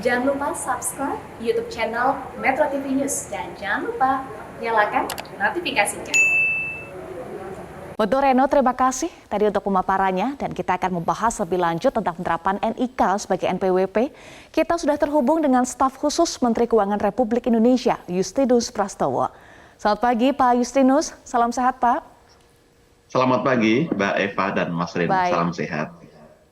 Jangan lupa subscribe YouTube channel Metro TV News dan jangan lupa nyalakan notifikasinya. Betul Reno, terima kasih tadi untuk pemaparannya dan kita akan membahas lebih lanjut tentang penerapan NIK sebagai NPWP. Kita sudah terhubung dengan staf khusus Menteri Keuangan Republik Indonesia, Justinus Prastowo. Selamat pagi Pak Justinus, salam sehat Pak. Selamat pagi Mbak Eva dan Mas Reno, salam sehat.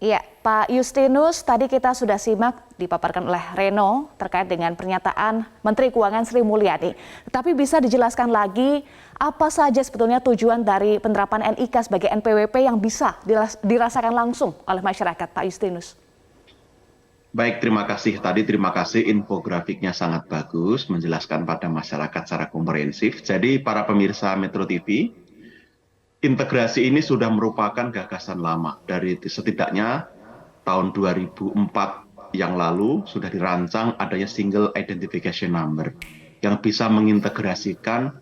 Iya, Pak Justinus, tadi kita sudah simak dipaparkan oleh Reno terkait dengan pernyataan Menteri Keuangan Sri Mulyani. Tetapi bisa dijelaskan lagi apa saja sebetulnya tujuan dari penerapan NIK sebagai NPWP yang bisa dirasakan langsung oleh masyarakat, Pak Justinus? Baik, terima kasih. Tadi terima kasih infografiknya sangat bagus, menjelaskan pada masyarakat secara komprehensif. Jadi para pemirsa Metro TV, integrasi ini sudah merupakan gagasan lama. Dari setidaknya tahun 2004 yang lalu sudah dirancang adanya single identification number yang bisa mengintegrasikan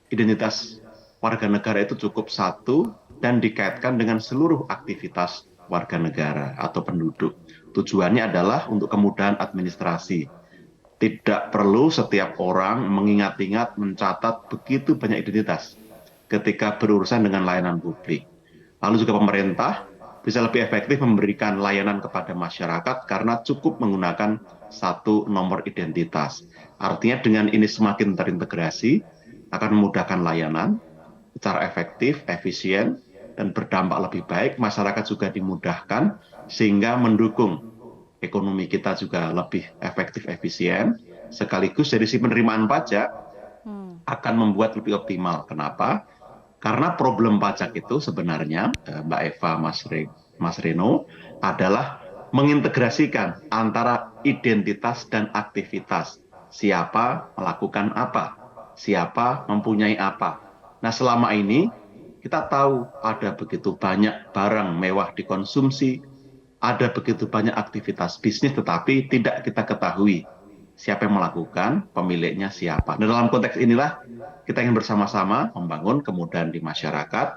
identitas warga negara itu cukup satu dan dikaitkan dengan seluruh aktivitas warga negara atau penduduk. Tujuannya adalah untuk kemudahan administrasi. Tidak perlu setiap orang mengingat-ingat mencatat begitu banyak identitas ketika berurusan dengan layanan publik. Lalu juga pemerintah bisa lebih efektif memberikan layanan kepada masyarakat karena cukup menggunakan satu nomor identitas. Artinya dengan ini semakin terintegrasi, akan memudahkan layanan secara efektif, efisien, dan berdampak lebih baik. Masyarakat juga dimudahkan sehingga mendukung ekonomi kita juga lebih efektif, efisien. Sekaligus dari sisi penerimaan pajak akan membuat lebih optimal. Kenapa? Karena problem pajak itu sebenarnya, Mbak Eva, Mas Reno, adalah mengintegrasikan antara identitas dan aktivitas. Siapa melakukan apa, siapa mempunyai apa. Nah, selama ini kita tahu ada begitu banyak barang mewah dikonsumsi, ada begitu banyak aktivitas bisnis, tetapi tidak kita ketahui siapa yang melakukan, pemiliknya siapa. Dan dalam konteks inilah kita ingin bersama-sama membangun kemudahan di masyarakat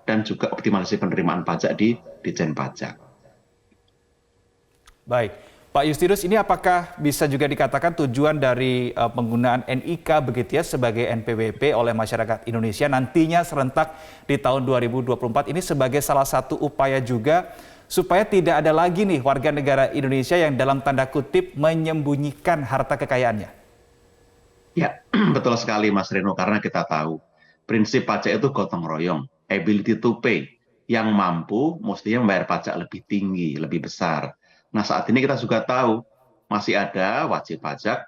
dan juga optimalisasi penerimaan pajak di Ditjen Pajak. Baik, Pak Justinus, ini apakah bisa juga dikatakan tujuan dari penggunaan NIK begitu ya sebagai NPWP oleh masyarakat Indonesia nantinya serentak di tahun 2024 ini sebagai salah satu upaya juga supaya tidak ada lagi nih warga negara Indonesia yang dalam tanda kutip menyembunyikan harta kekayaannya? Ya, betul sekali Mas Reno, karena kita tahu prinsip pajak itu gotong royong, ability to pay. Yang mampu mestinya membayar pajak lebih tinggi, lebih besar. Nah, saat ini kita juga tahu masih ada wajib pajak,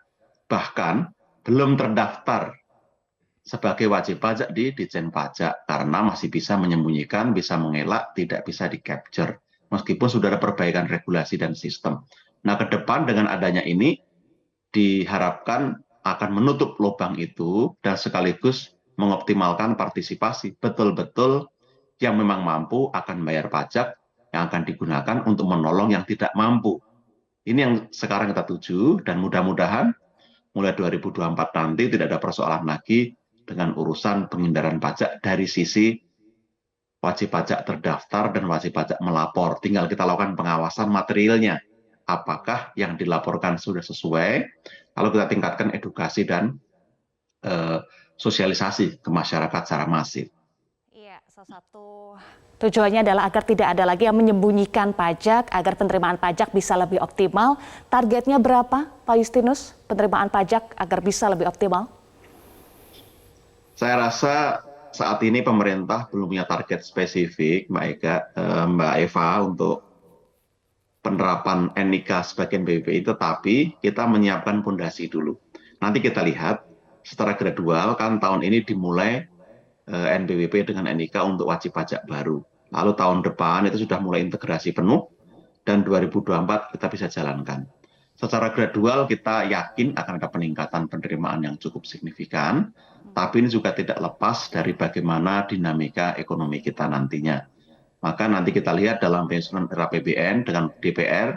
bahkan belum terdaftar sebagai wajib pajak di Ditjen Pajak karena masih bisa menyembunyikan, bisa mengelak, tidak bisa di-capture. Meskipun sudah ada perbaikan regulasi dan sistem. Nah, ke depan dengan adanya ini diharapkan akan menutup lubang itu dan sekaligus mengoptimalkan partisipasi. Betul-betul yang memang mampu akan bayar pajak yang akan digunakan untuk menolong yang tidak mampu. Ini yang sekarang kita tuju dan mudah-mudahan mulai 2024 nanti tidak ada persoalan lagi dengan urusan penghindaran pajak dari sisi wajib pajak terdaftar dan wajib pajak melapor. Tinggal kita lakukan pengawasan materialnya. Apakah yang dilaporkan sudah sesuai? Lalu kita tingkatkan edukasi dan sosialisasi ke masyarakat secara masif. Iya, salah satu tujuannya adalah agar tidak ada lagi yang menyembunyikan pajak, agar penerimaan pajak bisa lebih optimal. Targetnya berapa, Pak Justinus, penerimaan pajak agar bisa lebih optimal? Saya rasa saat ini pemerintah belum punya target spesifik, Mbak Eva, untuk penerapan NIK sebagai NPWP, tetapi kita menyiapkan fondasi dulu. Nanti kita lihat secara gradual, kan tahun ini dimulai NPWP dengan NIK untuk wajib pajak baru. Lalu tahun depan itu sudah mulai integrasi penuh, dan 2024 kita bisa jalankan. Secara gradual kita yakin akan ada peningkatan penerimaan yang cukup signifikan, tapi ini juga tidak lepas dari bagaimana dinamika ekonomi kita nantinya. Maka nanti kita lihat dalam penyusunan RAPBN dengan DPR,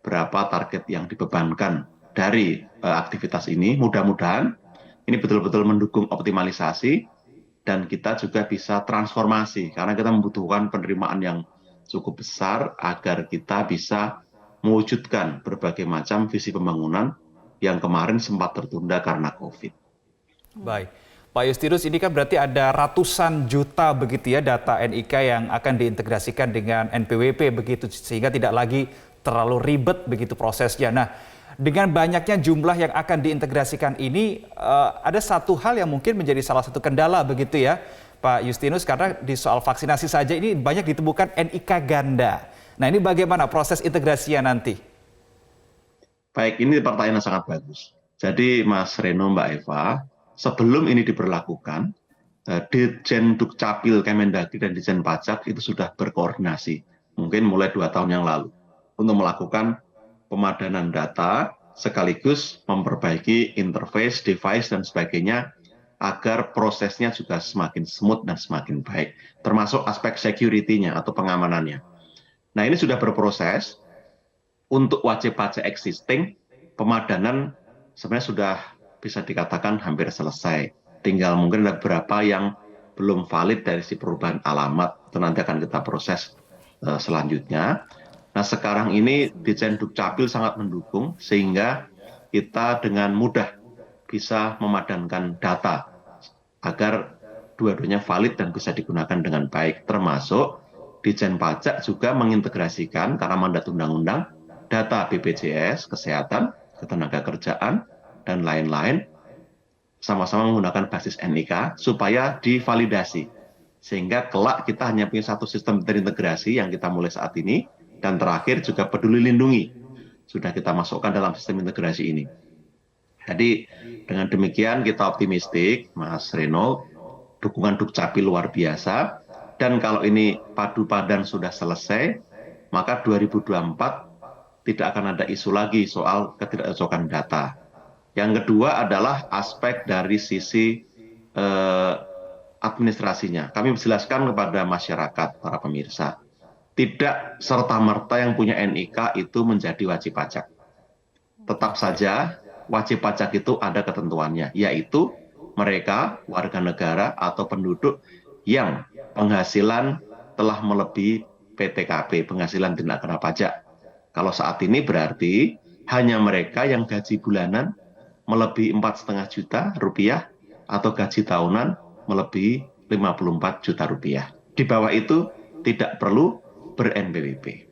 berapa target yang dibebankan dari aktivitas ini. Mudah-mudahan ini betul-betul mendukung optimalisasi, dan kita juga bisa transformasi, karena kita membutuhkan penerimaan yang cukup besar agar kita bisa mewujudkan berbagai macam visi pembangunan yang kemarin sempat tertunda karena COVID. Baik, Pak Justinus, ini kan berarti ada ratusan juta begitu ya data NIK yang akan diintegrasikan dengan NPWP begitu, sehingga tidak lagi terlalu ribet begitu prosesnya. Nah, dengan banyaknya jumlah yang akan diintegrasikan ini, ada satu hal yang mungkin menjadi salah satu kendala begitu ya, Pak Justinus, karena di soal vaksinasi saja ini banyak ditemukan NIK ganda. Nah, ini bagaimana proses integrasinya nanti? Baik, ini pertanyaan yang sangat bagus. Jadi Mas Reno, Mbak Eva, sebelum ini diberlakukan, Ditjen Dukcapil Kemendagri dan Ditjen Pajak itu sudah berkoordinasi, mungkin mulai 2 tahun yang lalu, untuk melakukan pemadanan data sekaligus memperbaiki interface, device, dan sebagainya agar prosesnya juga semakin smooth dan semakin baik, termasuk aspek security-nya atau pengamanannya. Nah, ini sudah berproses. Untuk wajib pajak existing, pemadanan sebenarnya sudah bisa dikatakan hampir selesai. Tinggal mungkin ada beberapa yang belum valid dari si perubahan alamat, itu nanti akan kita proses selanjutnya. Nah, sekarang ini Ditjen Dukcapil sangat mendukung sehingga kita dengan mudah bisa memadankan data agar dua-duanya valid dan bisa digunakan dengan baik, termasuk Ditjen Pajak juga mengintegrasikan karena mandat undang-undang data BPJS, kesehatan, ketenagakerjaan, dan lain-lain sama-sama menggunakan basis NIK supaya divalidasi. Sehingga kelak kita hanya punya satu sistem terintegrasi yang kita mulai saat ini, dan terakhir juga Peduli Lindungi sudah kita masukkan dalam sistem integrasi ini. Jadi dengan demikian kita optimistik, Mas Reno, dukungan Dukcapil luar biasa, dan kalau ini padu padan sudah selesai, maka 2024 tidak akan ada isu lagi soal ketidakcocokan data. Yang kedua adalah aspek dari sisi administrasinya. Kami menjelaskan kepada masyarakat, para pemirsa, tidak serta-merta yang punya NIK itu menjadi wajib pajak. Tetap saja wajib pajak itu ada ketentuannya, yaitu mereka warga negara atau penduduk yang penghasilan telah melebihi PTKP, penghasilan tidak kena pajak. Kalau saat ini berarti hanya mereka yang gaji bulanan melebihi 4,5 juta rupiah atau gaji tahunan melebihi 54 juta rupiah. Di bawah itu tidak perlu ber-NPWP.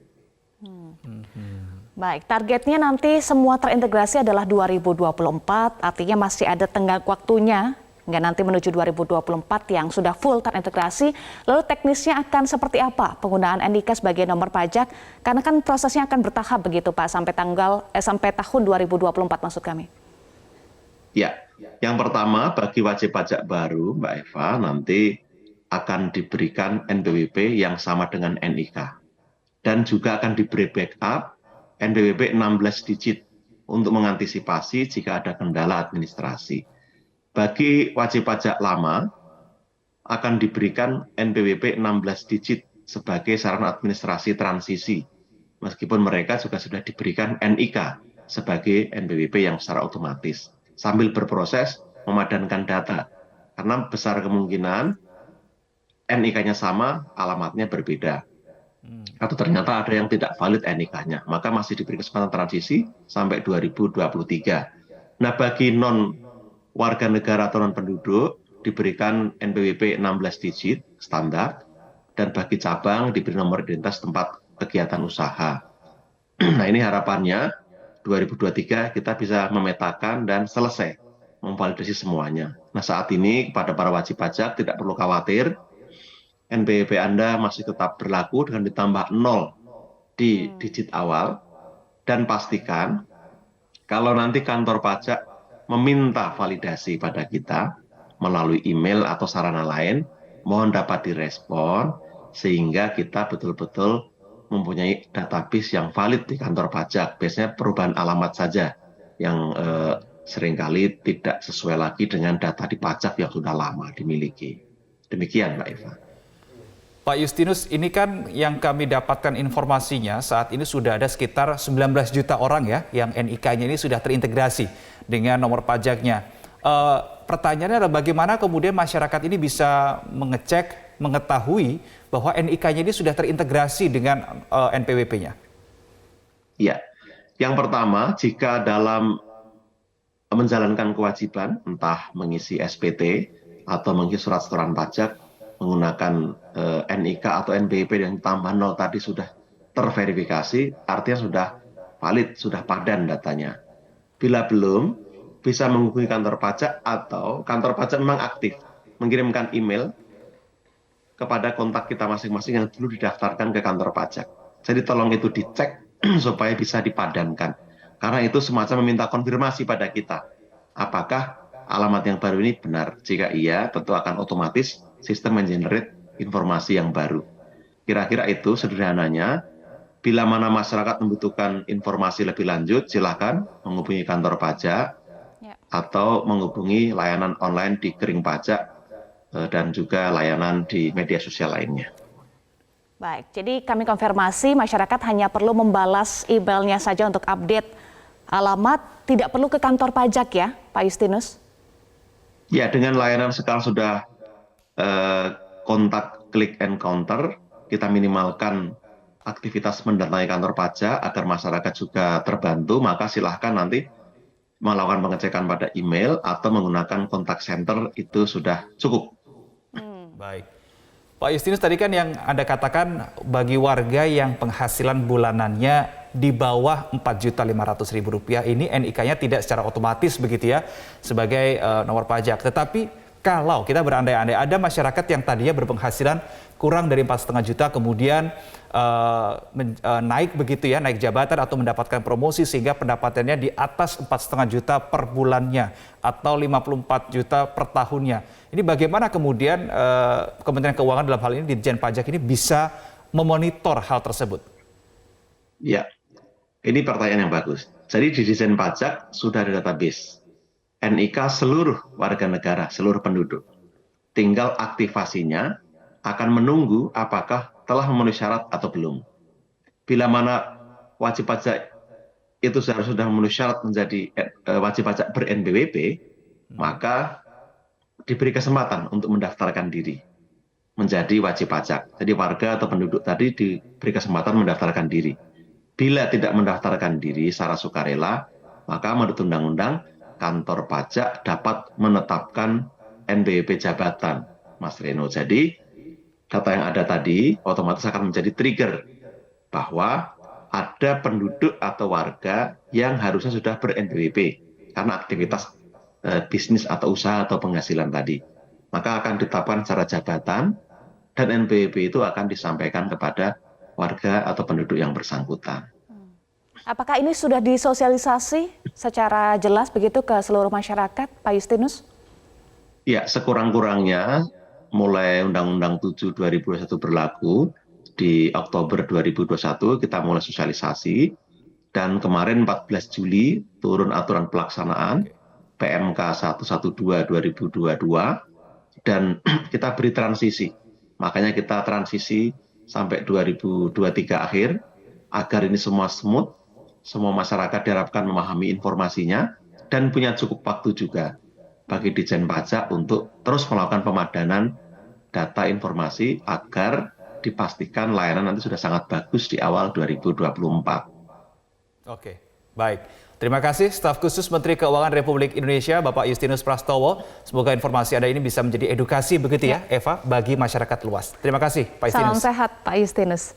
Baik, targetnya nanti semua terintegrasi adalah 2024, artinya masih ada tenggang waktunya hingga nanti menuju 2024 yang sudah full terintegrasi. Lalu teknisnya akan seperti apa penggunaan NIK sebagai nomor pajak? Karena kan prosesnya akan bertahap begitu Pak, sampai tahun 2024 maksud kami. Ya, yang pertama bagi wajib pajak baru Mbak Eva nanti akan diberikan NPWP yang sama dengan NIK. Dan juga akan diberi backup NPWP 16 digit untuk mengantisipasi jika ada kendala administrasi. Bagi wajib pajak lama, akan diberikan NPWP 16 digit sebagai sarana administrasi transisi, meskipun mereka juga sudah diberikan NIK sebagai NPWP yang secara otomatis, sambil berproses memadankan data, karena besar kemungkinan NIK-nya sama, alamatnya berbeda. Atau ternyata ada yang tidak valid NIK-nya, maka masih diberi kesempatan transisi sampai 2023. Nah, bagi warga negara atau non-penduduk diberikan NPWP 16 digit standar, dan bagi cabang diberi nomor identitas tempat kegiatan usaha. Nah, ini harapannya 2023 kita bisa memetakan dan selesai memvalidasi semuanya. Nah, saat ini kepada para wajib pajak tidak perlu khawatir, NPWP Anda masih tetap berlaku dengan ditambah 0 di digit awal, dan pastikan kalau nanti kantor pajak meminta validasi pada kita melalui email atau sarana lain, mohon dapat direspon sehingga kita betul-betul mempunyai database yang valid di kantor pajak. Biasanya perubahan alamat saja yang seringkali tidak sesuai lagi dengan data di pajak yang sudah lama dimiliki. Demikian Mbak Eva. Pak Justinus, ini kan yang kami dapatkan informasinya saat ini sudah ada sekitar 19 juta orang ya yang NIK-nya ini sudah terintegrasi dengan nomor pajaknya. Pertanyaannya adalah bagaimana kemudian masyarakat ini bisa mengecek, mengetahui bahwa NIK-nya ini sudah terintegrasi dengan NPWP-nya? Ya, yang pertama, jika dalam menjalankan kewajiban, entah mengisi SPT atau mengisi surat setoran pajak, menggunakan NIK atau NPWP yang tambah 0 tadi sudah terverifikasi, artinya sudah valid, sudah padan datanya. Bila belum, bisa menghubungi kantor pajak atau kantor pajak memang aktif mengirimkan email kepada kontak kita masing-masing yang dulu didaftarkan ke kantor pajak. Jadi tolong itu dicek supaya bisa dipadankan. Karena itu semacam meminta konfirmasi pada kita. Apakah alamat yang baru ini benar? Jika iya, tentu akan otomatis sistem mengenerate informasi yang baru. Kira-kira itu sederhananya. Bila mana masyarakat membutuhkan informasi lebih lanjut, silakan menghubungi kantor pajak atau menghubungi layanan online di Kering Pajak dan juga layanan di media sosial lainnya. Baik, jadi kami konfirmasi masyarakat hanya perlu membalas emailnya saja untuk update alamat, tidak perlu ke kantor pajak ya, Pak Justinus? Ya, dengan layanan sekarang sudah kontak klik encounter, kita minimalkan aktivitas mendatangi kantor pajak agar masyarakat juga terbantu, maka silahkan nanti melakukan pengecekan pada email atau menggunakan kontak center itu sudah cukup. Baik. Pak Justinus, tadi kan yang Anda katakan bagi warga yang penghasilan bulanannya di bawah Rp4.500.000 ini NIK-nya tidak secara otomatis begitu ya sebagai nomor pajak. Tetapi kalau kita berandai-andai ada masyarakat yang tadinya berpenghasilan kurang dari 4,5 juta kemudian naik begitu ya, naik jabatan atau mendapatkan promosi sehingga pendapatannya di atas 4,5 juta per bulannya atau 54 juta per tahunnya. Ini bagaimana kemudian Kementerian Keuangan dalam hal ini Ditjen Pajak ini bisa memonitor hal tersebut? Ya, ini pertanyaan yang bagus. Jadi di Ditjen Pajak sudah ada database NIK seluruh warga negara, seluruh penduduk. Tinggal aktivasinya akan menunggu apakah telah memenuhi syarat atau belum. Bila mana wajib pajak itu sudah memenuhi syarat menjadi wajib pajak ber-NPWP, maka diberi kesempatan untuk mendaftarkan diri menjadi wajib pajak. Jadi warga atau penduduk tadi diberi kesempatan mendaftarkan diri. Bila tidak mendaftarkan diri secara sukarela, maka menurut undang-undang kantor pajak dapat menetapkan NPWP jabatan, Mas Reno. Jadi data yang ada tadi otomatis akan menjadi trigger bahwa ada penduduk atau warga yang harusnya sudah ber-NPWP karena aktivitas bisnis atau usaha atau penghasilan tadi. Maka akan ditetapkan secara jabatan dan NPWP itu akan disampaikan kepada warga atau penduduk yang bersangkutan. Apakah ini sudah disosialisasi secara jelas begitu ke seluruh masyarakat, Pak Justinus? Ya, sekurang-kurangnya mulai Undang-Undang 7 2021 berlaku di Oktober 2021 kita mulai sosialisasi dan kemarin 14 Juli turun aturan pelaksanaan PMK 112 2022 dan kita beri transisi. Makanya kita transisi sampai 2023 akhir agar ini semua smooth, semua masyarakat diharapkan memahami informasinya dan punya cukup waktu juga bagi Ditjen Pajak untuk terus melakukan pemadanan data informasi agar dipastikan layanan nanti sudah sangat bagus di awal 2024. Oke, baik. Terima kasih staf khusus Menteri Keuangan Republik Indonesia Bapak Justinus Prastowo. Semoga informasi Anda ini bisa menjadi edukasi begitu ya Eva bagi masyarakat luas. Terima kasih Pak Justinus. Salam sehat Pak Justinus.